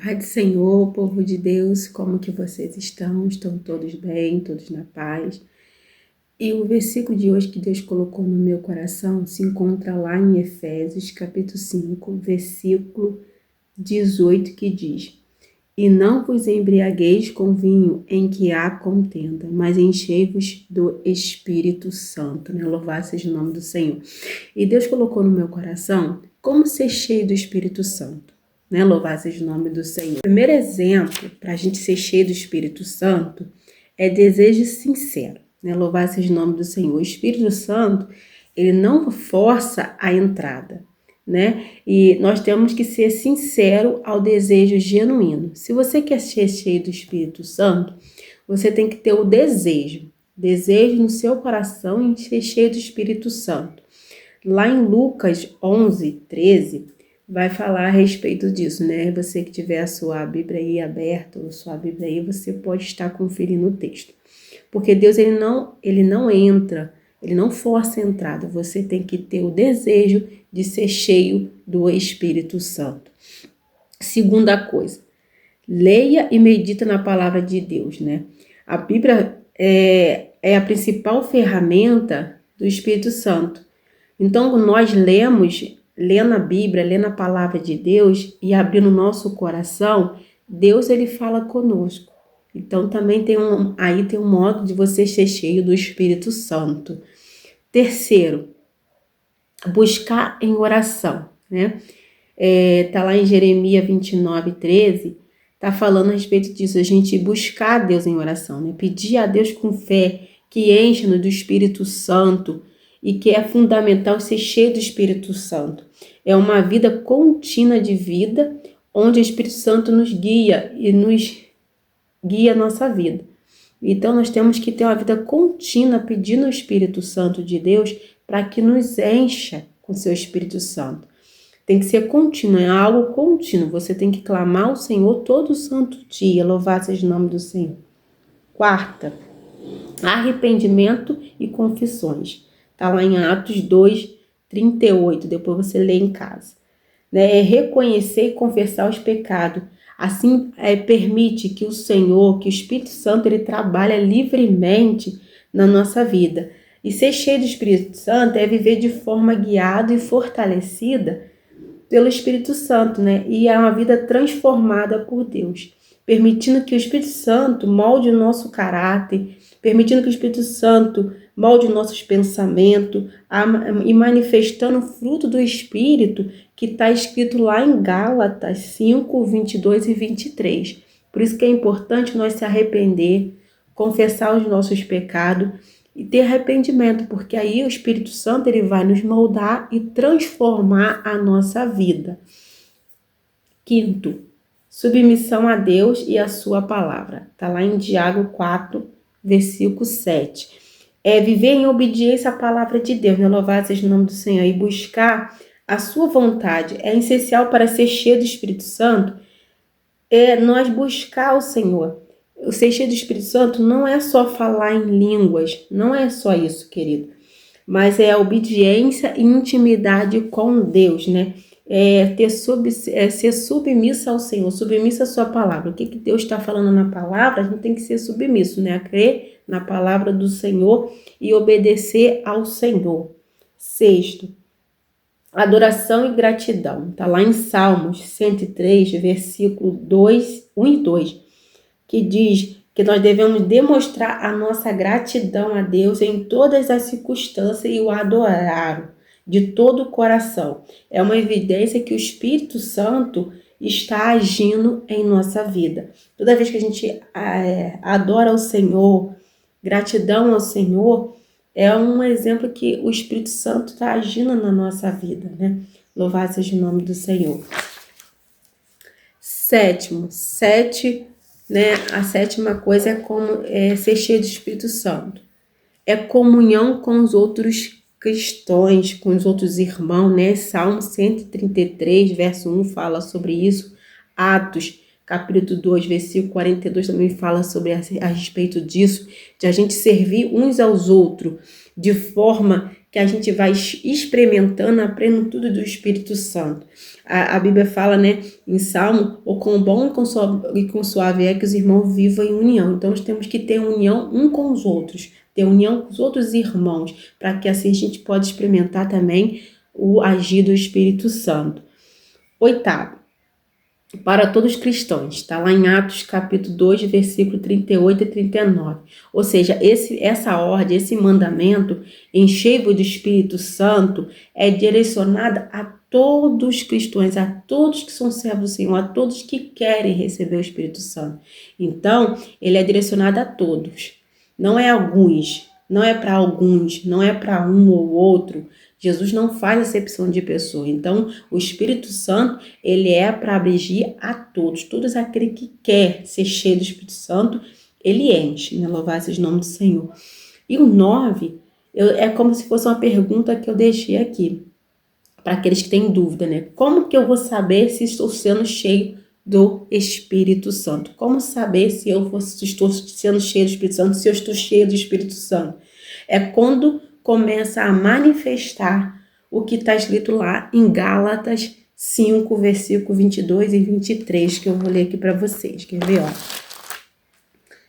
Pai do Senhor, povo de Deus, como que vocês estão? Estão todos bem, todos na paz? E o versículo de hoje que Deus colocou no meu coração se encontra lá em Efésios, capítulo 5, versículo 18, que diz: E não vos embriagueis com vinho em que há contenda, mas enchei-vos do Espírito Santo, né? Louvado seja o nome do Senhor. E Deus colocou no meu coração como ser cheio do Espírito Santo, né? Louvado seja o nome do Senhor. O primeiro exemplo para a gente ser cheio do Espírito Santo é desejo sincero, né? Louvado seja o nome do Senhor. O Espírito Santo, ele não força a entrada, né? E nós temos que ser sincero ao desejo genuíno. Se você quer ser cheio do Espírito Santo, você tem que ter o desejo no seu coração em ser cheio do Espírito Santo. Lá em Lucas 11, 13, vai falar a respeito disso, né? Você que tiver a sua Bíblia aí aberta, ou sua Bíblia aí, você pode estar conferindo o texto. Porque Deus, ele não entra, ele não força a entrada. Você tem que ter o desejo de ser cheio do Espírito Santo. Segunda coisa, leia e medita na palavra de Deus, né? A Bíblia é a principal ferramenta do Espírito Santo. Então, nós lendo a Bíblia, lendo a palavra de Deus e abrindo o nosso coração, Deus, ele fala conosco. Então, também tem um modo de você ser cheio do Espírito Santo. Terceiro, buscar em oração, né? Tá lá em Jeremias 29, 13, tá falando a respeito disso, a gente buscar a Deus em oração, né? Pedir a Deus com fé, que enche-nos do Espírito Santo, e que é fundamental ser cheio do Espírito Santo. É uma vida contínua de vida, onde o Espírito Santo nos guia e nos guia a nossa vida. Então, nós temos que ter uma vida contínua pedindo ao Espírito Santo de Deus para que nos encha com seu Espírito Santo. Tem que ser contínuo, é algo contínuo. Você tem que clamar ao Senhor todo santo dia. Louvado seja o nome do Senhor. Quarta, arrependimento e confissões. Está lá em Atos 2, 38. Depois você lê em casa. É reconhecer e confessar os pecados. Assim, permite que o Senhor, que o Espírito Santo, ele trabalha livremente na nossa vida. E ser cheio do Espírito Santo é viver de forma guiada e fortalecida pelo Espírito Santo, né? E é uma vida transformada por Deus, permitindo que o Espírito Santo molde o nosso caráter, permitindo que o Espírito Santo molde nossos pensamentos e manifestando o fruto do Espírito que está escrito lá em Gálatas 5, 22 e 23. Por isso que é importante nós se arrepender, confessar os nossos pecados e ter arrependimento, porque aí o Espírito Santo, ele vai nos moldar e transformar a nossa vida. Quinto, submissão a Deus e a sua palavra. Está lá em Tiago 4, versículo 7. É viver em obediência à palavra de Deus, né? Louvado seja o nome do Senhor. E buscar a sua vontade. É essencial para ser cheio do Espírito Santo. Nós buscar o Senhor. O ser cheio do Espírito Santo não é só falar em línguas. Não é só isso, querido. Mas é a obediência e intimidade com Deus, né? Ser submissa ao Senhor, submissa à sua palavra. O que Deus está falando na palavra, a gente tem que ser submisso, né? A crer na palavra do Senhor e obedecer ao Senhor. Sexto, adoração e gratidão. Está lá em Salmos 103, versículo 2, 1 e 2, que diz que nós devemos demonstrar a nossa gratidão a Deus em todas as circunstâncias e o adorar de todo o coração. É uma evidência que o Espírito Santo está agindo em nossa vida. Toda vez que a gente adora ao Senhor, gratidão ao Senhor, é um exemplo que o Espírito Santo está agindo na nossa vida, né? Louvado seja o nome do Senhor. Sétimo, né? A sétima coisa é ser cheio do Espírito Santo. É comunhão com os outros cristãos, com os outros irmãos, né? Salmo 133, verso 1 fala sobre isso. Atos, capítulo 2, versículo 42 também fala a respeito disso, de a gente servir uns aos outros de forma que a gente vai experimentando a plenitude do Espírito Santo. A Bíblia fala, né, em Salmo, o quão bom e quão suave é que os irmãos vivam em união. Então, nós temos que ter união um com os outros, ter união com os outros irmãos, para que assim a gente possa experimentar também o agir do Espírito Santo. Oitavo, para todos os cristãos, está lá em Atos capítulo 2, versículo 38 e 39. Ou seja, essa ordem, esse mandamento, enchei-vos do Espírito Santo, é direcionada a todos os cristãos, a todos que são servos do Senhor, a todos que querem receber o Espírito Santo. Então, ele é direcionado a todos, não é alguns, não é para alguns, não é para um ou outro. Jesus não faz acepção de pessoa. Então, o Espírito Santo, ele é para abranger a todos aquele que quer ser cheio do Espírito Santo, ele enche, né? Louvar seja o nome do Senhor. E o 9, é como se fosse uma pergunta que eu deixei aqui, para aqueles que têm dúvida, né? Como que eu vou saber se estou sendo cheio do Espírito Santo? Como saber se eu estou sendo cheio do Espírito Santo, se eu estou cheio do Espírito Santo? É quando começa a manifestar o que está escrito lá em Gálatas 5, versículo 22 e 23, que eu vou ler aqui para vocês. Quer ver, ó?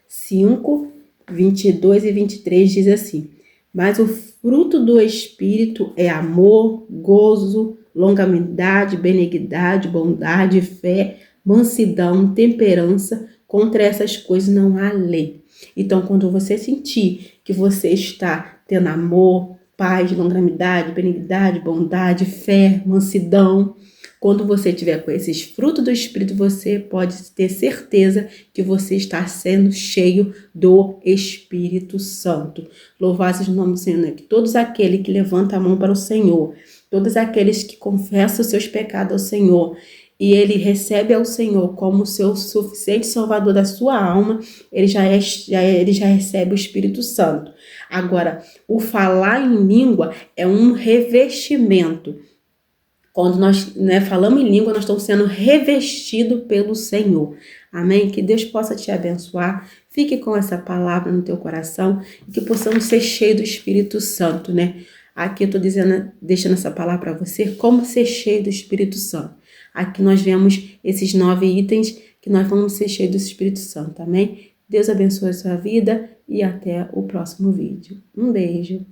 5, 22 e 23 diz assim: mas o fruto do Espírito é amor, gozo, longanimidade, benignidade, bondade, fé, mansidão, temperança. Contra essas coisas não há lei. Então, quando você sentir que você está tendo amor, paz, longanimidade, benignidade, bondade, fé, mansidão, quando você tiver com esses frutos do Espírito, você pode ter certeza que você está sendo cheio do Espírito Santo. Louvado seja o nome do Senhor, né? Que todos aqueles que levantam a mão para o Senhor, todos aqueles que confessam os seus pecados ao Senhor, e ele recebe ao Senhor como seu suficiente salvador da sua alma, ele já recebe o Espírito Santo. Agora, o falar em língua é um revestimento. Quando nós falamos em língua, nós estamos sendo revestidos pelo Senhor. Amém? Que Deus possa te abençoar. Fique com essa palavra no teu coração e que possamos ser cheios do Espírito Santo, né? Aqui eu estou deixando essa palavra para você, como ser cheio do Espírito Santo. Aqui nós vemos esses 9 itens que nós vamos ser cheios do Espírito Santo, amém? Deus abençoe a sua vida e até o próximo vídeo. Um beijo.